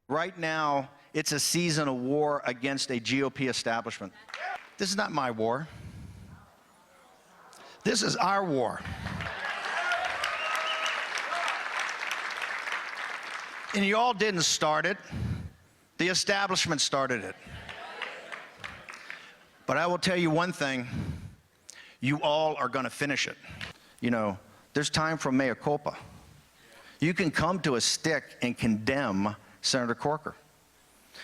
Right now, it's a season of war against a GOP establishment. This is not my war. This is our war. And you all didn't start it. The establishment started it. But I will tell you one thing. You all are going to finish it. You know, there's time for mea culpa. You can come to a stick and condemn Senator Corker.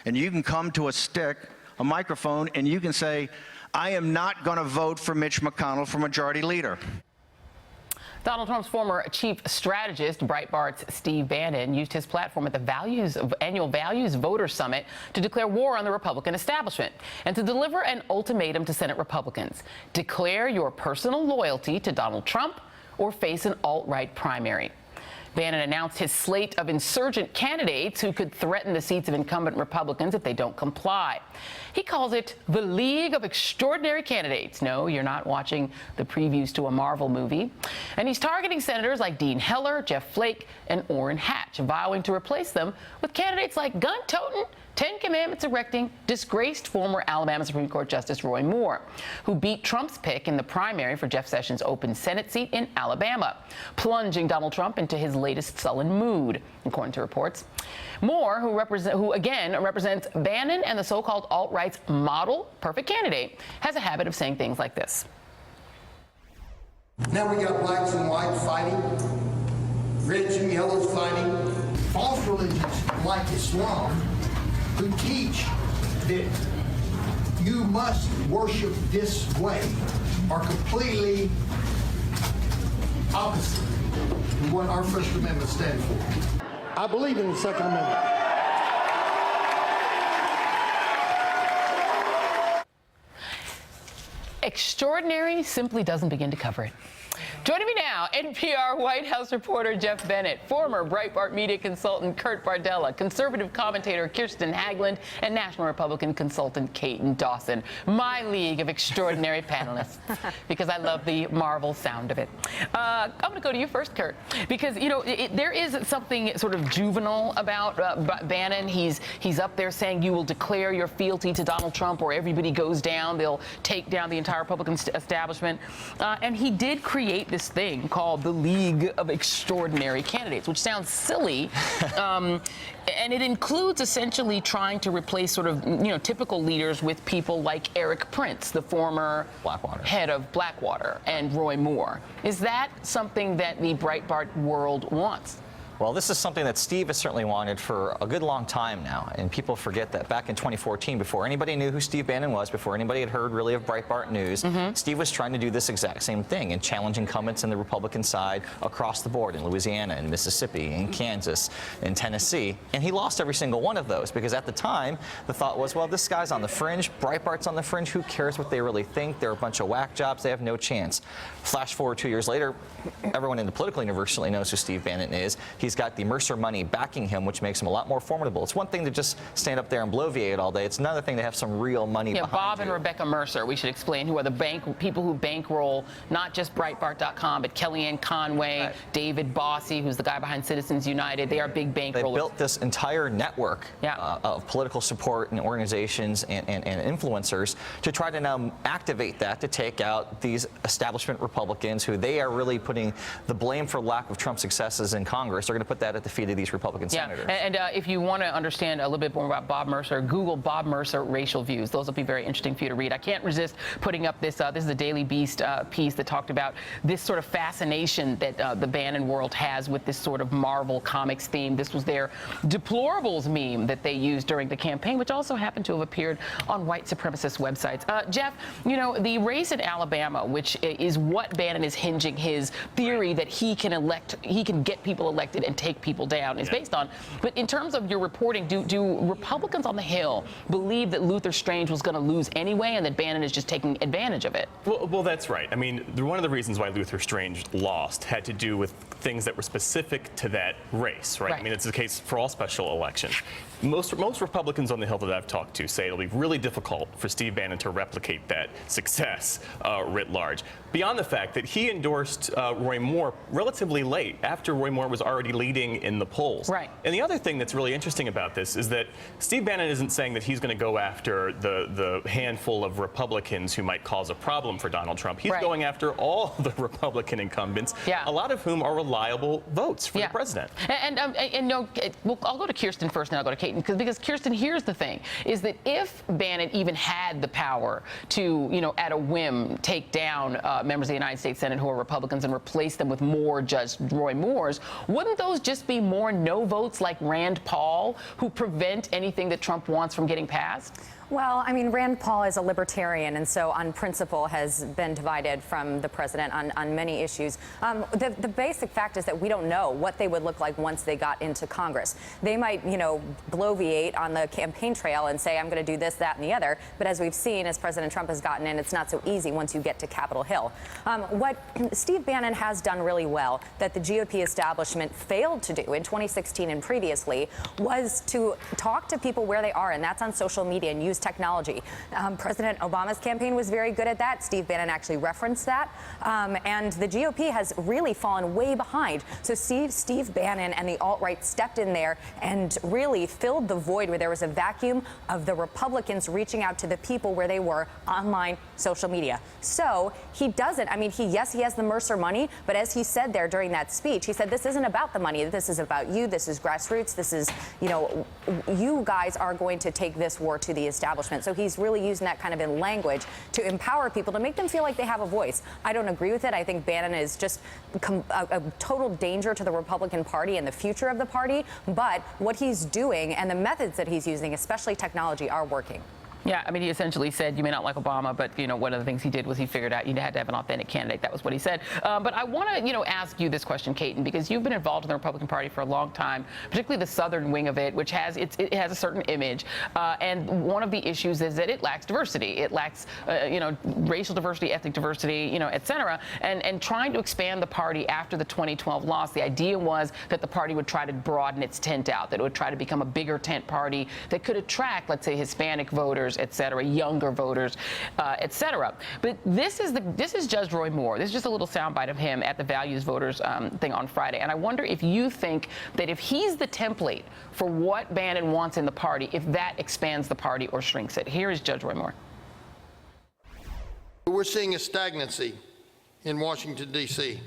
And you can come to a microphone, and you can say, I am not going to vote for Mitch McConnell for majority leader. Donald Trump's former chief strategist, Breitbart's Steve Bannon, used his platform at the Annual Values Voter Summit to declare war on the Republican establishment and to deliver an ultimatum to Senate Republicans. Declare your personal loyalty to Donald Trump or face an alt-right primary. Bannon announced his slate of insurgent candidates who could threaten the seats of incumbent Republicans if they don't comply. He calls it the League of Extraordinary Candidates. No, you're not watching the previews to a Marvel movie. And he's targeting senators like Dean Heller, Jeff Flake, and Orrin Hatch, vowing to replace them with candidates like gun-toting, Ten Commandments erecting, disgraced former Alabama Supreme Court Justice Roy Moore, who beat Trump's pick in the primary for Jeff Sessions' open Senate seat in Alabama, plunging Donald Trump into his latest sullen mood, according to reports. Moore, who again represents Bannon and the so-called alt-right's model perfect candidate, has a habit of saying things like this. Now we got blacks and whites fighting, reds and yellows fighting, false religions like Islam, who teach that you must worship this way are completely opposite of what our First Amendment stands for. I believe in the Second Amendment. Extraordinary simply doesn't begin to cover it. Joining me now, NPR White House reporter Jeff Bennett, former Breitbart media consultant Kurt Bardella, conservative commentator Kirsten Haglund, and National Republican consultant Caton Dawson. My league of extraordinary panelists, because I love the Marvel sound of it. I'm going to go to you first, Kurt, because, you know, there is something sort of juvenile about Bannon. He's up there saying you will declare your fealty to Donald Trump or everybody goes down. They'll take down the entire Republican establishment. And he did create this thing called the League of Extraordinary Candidates, which sounds silly, and it includes essentially trying to replace sort of, you know, typical leaders with people like Eric Prince, the former head of Blackwater, and Roy Moore. Is that something that the Breitbart world wants? Well, this is something that Steve has certainly wanted for a good long time now, and people forget that back in 2014, before anybody knew who Steve Bannon was, before anybody had heard really of Breitbart News, Steve was trying to do this exact same thing and challenge incumbents in the Republican side across the board in Louisiana, in Mississippi, in Kansas, in Tennessee, and he lost every single one of those because at the time the thought was, well, this guy's on the fringe, Breitbart's on the fringe, who cares what they really think? They're a bunch of whack jobs, they have no chance. Flash forward 2 years later, everyone in the political universe knows who Steve Bannon is. He's got the Mercer money backing him, which makes him a lot more formidable. It's one thing to just stand up there and bloviate all day. It's another thing to have some real money behind Bob you. and Rebecca Mercer, we should explain, who are the people who bankroll not just Breitbart.com, but Kellyanne Conway, David Bossie, who's the guy behind Citizens United. They are big bankrollers. They built this entire network of political support and organizations and influencers to try to now activate that to take out these establishment Republicans who they are really putting the blame for lack of Trump's successes in Congress. They're going to put that at the feet of these Republican senators. And if you want to understand a little bit more about Bob Mercer, Google Bob Mercer racial views. Those will be very interesting for you to read. I can't resist putting up this. This is a Daily Beast piece that talked about this sort of fascination that the Bannon world has with this sort of Marvel Comics theme. This was their deplorables meme that they used during the campaign, which also happened to have appeared on white supremacist websites. Jeff, you know, the race in Alabama, which is what Bannon is hinging his theory that he can get people elected and take people down is based on. But in terms of your reporting, do Republicans on the Hill believe that Luther Strange was going to lose anyway and that Bannon is just taking advantage of it? Well, that's right. I mean, one of the reasons why Luther Strange lost had to do with things that were specific to that race, right? I mean, it's the case for all special elections. Most Republicans on the Hill that I've talked to say it'll be really difficult for Steve Bannon to replicate that success writ large. Beyond the fact that he endorsed Roy Moore relatively late, after Roy Moore was already leading in the polls. Right. And the other thing that's really interesting about this is that Steve Bannon isn't saying that he's going to go after the handful of Republicans who might cause a problem for Donald Trump. He's Right. going after all the Republican incumbents, Yeah. a lot of whom are reliable votes for Yeah. the president. And no, well, I'll go to Kirsten first, and I'll go to Kaiten, because Kirsten, here's the thing: is that if Bannon even had the power to, at a whim, take down members of the United States Senate who are Republicans and replace them with more Judge Roy Moores, wouldn't those just be more no votes like Rand Paul, who prevent anything that Trump wants from getting passed? Well, I mean, Rand Paul is a libertarian, and so on principle has been divided from the president on many issues. The basic fact is that we don't know what they would look like once they got into Congress. They might, bloviate on the campaign trail and say, I'm going to do this, that, and the other. But as we've seen, as President Trump has gotten in, it's not so easy once you get to Capitol Hill. What Steve Bannon has done really well that the GOP establishment failed to do in 2016 and previously was to talk to people where they are, and that's on social media, and use technology. President Obama's campaign was very good at that. Steve Bannon actually referenced that. And the GOP has really fallen way behind. So Steve Bannon and the alt-right stepped in there and really filled the void where there was a vacuum of the Republicans reaching out to the people where they were online, social media. So he doesn't, yes, he has the Mercer money, but as he said there during that speech, he said, this isn't about the money. This is about you. This is grassroots. This is, you guys are going to take this war to the establishment. So he's really using that kind of in language to empower people, to make them feel like they have a voice. I don't agree with it. I think Bannon is just a total danger to the Republican Party and the future of the party. But what he's doing and the methods that he's using, especially technology, are working. Yeah, he essentially said, you may not like Obama, but, one of the things he did was he figured out you had to have an authentic candidate. That was what he said. But I want to, ask you this question, Kaiten, because you've been involved in the Republican Party for a long time, particularly the southern wing of it, which has it has a certain image. And one of the issues is that it lacks diversity. It lacks, racial diversity, ethnic diversity, et cetera. And trying to expand the party after the 2012 loss, the idea was that the party would try to broaden its tent out, that it would try to become a bigger tent party that could attract, let's say, Hispanic voters, et cetera, younger voters, et cetera. But this is Judge Roy Moore. This is just a little soundbite of him at the Values Voters thing on Friday. And I wonder if you think that if he's the template for what Bannon wants in the party, if that expands the party or shrinks it. Here is Judge Roy Moore. We're seeing a stagnancy in Washington, D.C.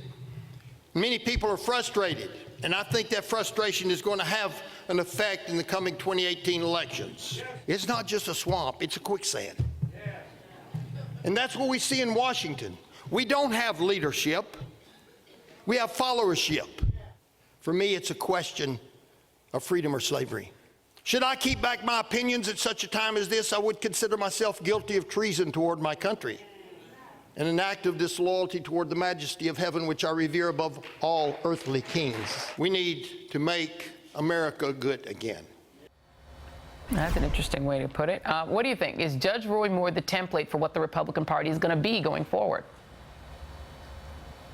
Many people are frustrated, and I think that frustration is going to have an effect in the coming 2018 elections. It's not just a swamp, it's a quicksand. And that's what we see in Washington. We don't have leadership, we have followership. For me, it's a question of freedom or slavery. Should I keep back my opinions at such a time as this? I would consider myself guilty of treason toward my country and an act of disloyalty toward the majesty of heaven, which I revere above all earthly kings. We need to make America good again. That's an interesting way to put it. What do you think? Is Judge Roy Moore the template for what the Republican Party is going to be going forward?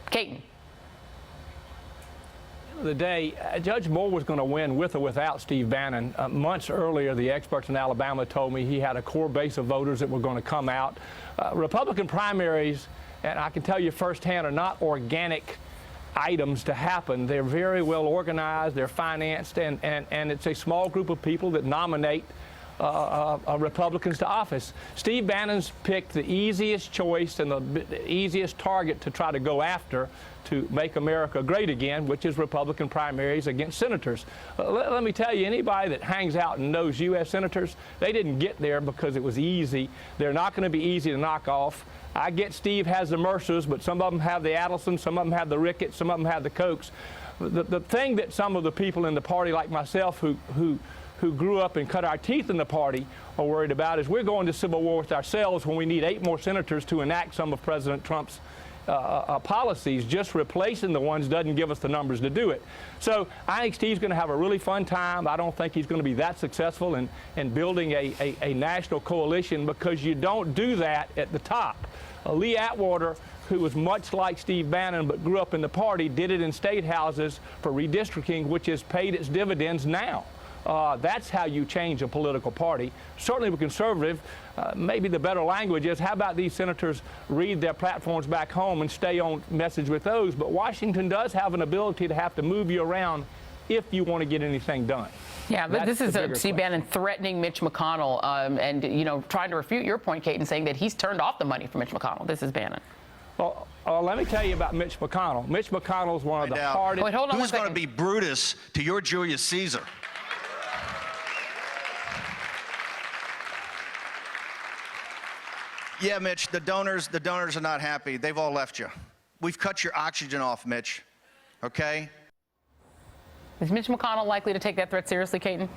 Kaiten. The day Judge Moore was going to win with or without Steve Bannon. Months earlier, the experts in Alabama told me he had a core base of voters that were going to come out. Republican primaries, and I can tell you firsthand, are not organic items to happen. They're very well organized, they're financed, and it's a small group of people that nominate Republicans to office. Steve Bannon's picked the easiest choice and the easiest target to try to go after to make America great again, which is Republican primaries against senators. Let me tell you, anybody that hangs out and knows U.S. senators, they didn't get there because it was easy. They're not going to be easy to knock off. I get Steve has the Mercers, but some of them have the Adelsons, some of them have the Ricketts, some of them have the Kochs. The thing that some of the people in the party, like myself, who grew up and cut our teeth in the party, are worried about is we're going to civil war with ourselves when we need 8 more senators to enact some of President Trump's policies. Just replacing the ones doesn't give us the numbers to do it. So I think Steve's going to have a really fun time. I don't think he's going to be that successful in building a national coalition, because you don't do that at the top. Lee Atwater, who was much like Steve Bannon but grew up in the party, did it in state houses for redistricting, which has paid its dividends now. That's how you change a political party. Certainly with conservative, maybe the better language is, how about these senators read their platforms back home and stay on message with those? But Washington does have an ability to have to move you around if you want to get anything done. Yeah, but That's this is the bigger Steve question. Bannon threatening Mitch McConnell and, you know, trying to refute your point, Kate, and saying that he's turned off the money for Mitch McConnell. This is Bannon. Well, let me tell you about Mitch McConnell. Mitch McConnell is one of the Find out. hardest. Wait, hold on Who's one going to second. be Brutus to your Julius Caesar? Yeah, Mitch, the donors are not happy. They've all left you. We've cut your oxygen off, Mitch. Okay? Is Mitch McConnell likely to take that threat seriously, Caton?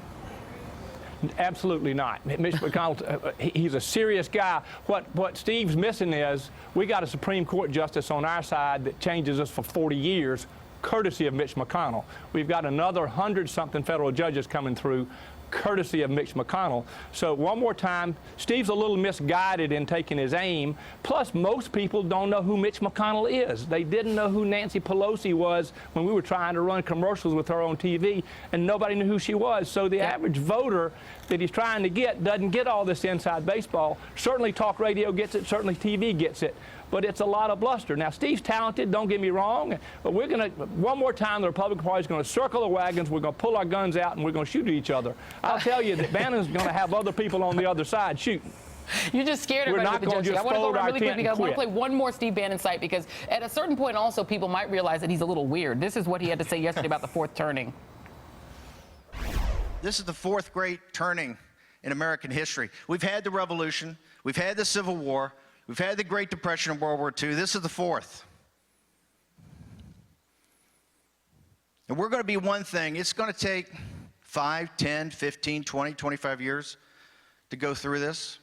Absolutely not. Mitch McConnell, he's a serious guy. What Steve's missing is we got a Supreme Court justice on our side that changes us for 40 years, courtesy of Mitch McConnell. We've got another 100-something federal judges coming through, courtesy of Mitch McConnell. So one more time, Steve's a little misguided in taking his aim. Plus, most people don't know who Mitch McConnell is. They didn't know who Nancy Pelosi was when we were trying to run commercials with her on TV, and nobody knew who she was. So the average voter that he's trying to get doesn't get all this inside baseball. Certainly talk radio gets it, certainly TV gets it. But it's a lot of bluster. Now, Steve's talented, don't get me wrong, but we're going to, one more time, the Republican Party is going to circle the wagons, we're going to pull our guns out, and we're going to shoot at each other. I'll tell you that Bannon's going to have other people on the other side shooting. You just scared We're everybody not with the gonna judging. I just want to go fold around our really quickly tent and because I want to play quit. one more Steve Bannon site because at a certain point also people might realize that he's a little weird. This is what he had to say yesterday about the fourth turning. This is the fourth great turning in American history. We've had the Revolution. We've had the Civil War. We've had the Great Depression and World War II. This is the fourth. And we're going to be one thing. It's going to take 5, 10, 15, 20, 25 years to go through this.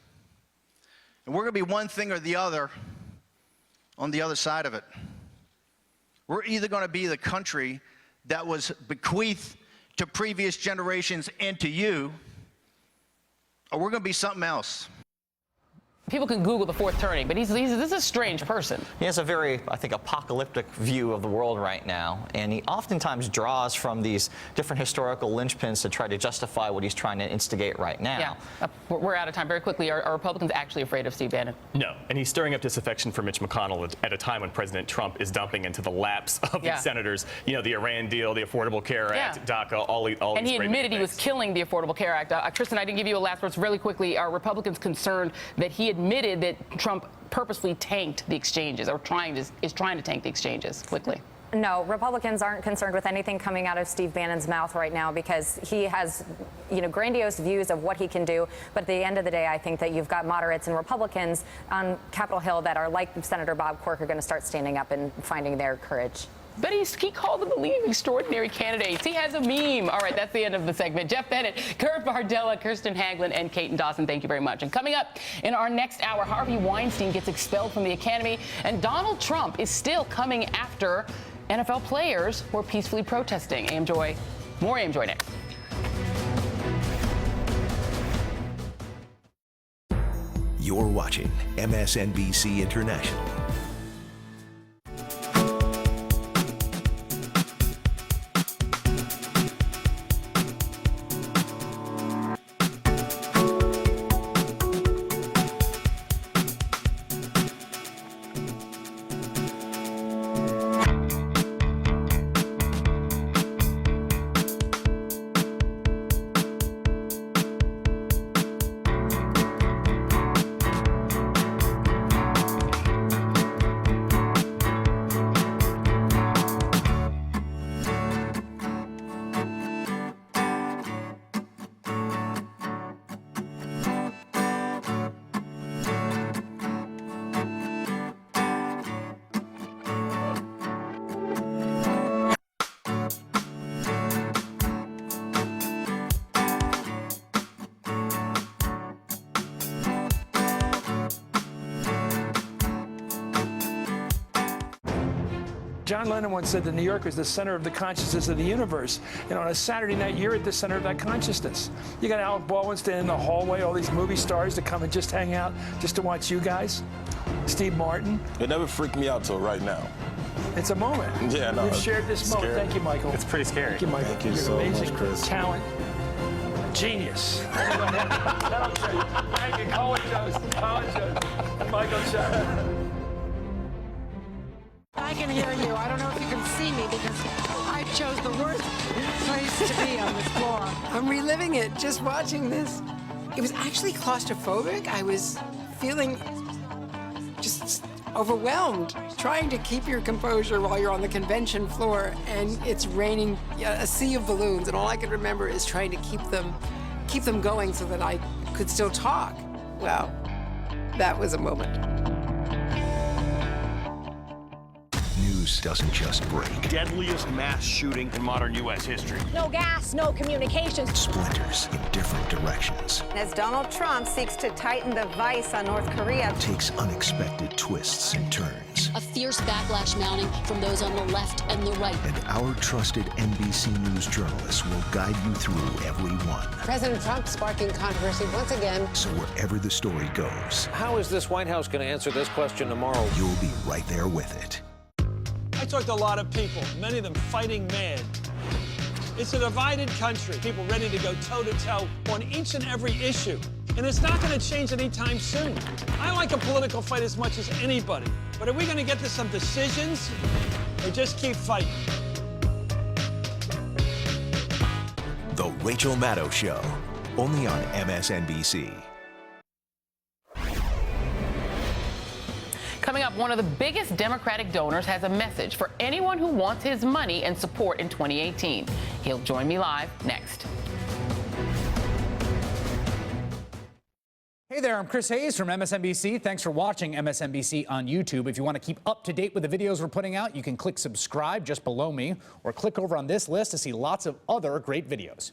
And we're going to be one thing or the other on the other side of it. We're either going to be the country that was bequeathed to previous generations and to you, or we're going to be something else. People can Google the fourth turning, but this is a strange person. He has a very, I think, apocalyptic view of the world right now, and he oftentimes draws from these different historical linchpins to try to justify what he's trying to instigate right now. Yeah, we're out of time. Very quickly, are Republicans actually afraid of Steve Bannon? No, and he's stirring up disaffection for Mitch McConnell at a time when President Trump is dumping into the laps of these senators. You know, the Iran deal, the Affordable Care Act, DACA, all and these he great admitted he was things. killing the Affordable Care Act. Kristen, I didn't give you a last word. So really quickly, are Republicans concerned that he admitted that Trump purposely tanked the exchanges or is trying to tank the exchanges? Quickly. No, Republicans aren't concerned with anything coming out of Steve Bannon's mouth right now because he has, grandiose views of what he can do. But at the end of the day, I think that you've got moderates and Republicans on Capitol Hill that are like Senator Bob Quirk are going to start standing up and finding their courage. But he called them extraordinary candidates. He has a meme. All right, that's the end of the segment. Jeff Bennett, Kurt Bardella, Kirsten Hagelin, and Caton Dawson, thank you very much. And coming up in our next hour, Harvey Weinstein gets expelled from the Academy, and Donald Trump is still coming after NFL players who are peacefully protesting. More AM Joy next. You're watching MSNBC International. John Lennon once said that New York is the center of the consciousness of the universe. And on a Saturday night, you're at the center of that consciousness. You got Alec Baldwin standing in the hallway, all these movie stars that come and just hang out just to watch you guys. Steve Martin. It never freaked me out till right now. It's a moment. Yeah, no. You've shared this moment. Scary. Thank you, Michael. It's pretty scary. Thank you, Michael. Thank you You're so amazing. much, Chris. Talent. Genius. Thank you. Colin Jones. Michael Show. I can hear you. I don't know if you can see me because I I chose the worst place to be on this floor. I'm reliving it just watching this. It was actually claustrophobic. I was feeling just overwhelmed, trying to keep your composure while you're on the convention floor and it's raining a sea of balloons, and all I could remember is trying to keep them going so that I could still talk. Well, that was a moment. News doesn't just break. Deadliest mass shooting in modern U.S. history. No gas, no communications. Splinters in different directions. As Donald Trump seeks to tighten the vice on North Korea, Takes unexpected twists and turns. A fierce backlash mounting from those on the left and the right. And our trusted NBC News journalists will guide you through every one. President Trump sparking controversy once again. So wherever the story goes, How is this White House going to answer this question tomorrow? you'll be right there with it. I talked to a lot of people, many of them fighting mad. It's a divided country, people ready to go toe-to-toe on each and every issue. And it's not going to change anytime soon. I like a political fight as much as anybody. But are we going to get to some decisions or just keep fighting? The Rachel Maddow Show, only on MSNBC. Coming up, one of the biggest Democratic donors has a message for anyone who wants his money and support in 2018. He'll join me live next. Hey there, I'm Chris Hayes from MSNBC. Thanks for watching MSNBC on YouTube. If you want to keep up to date with the videos we're putting out, you can click subscribe just below me or click over on this list to see lots of other great videos.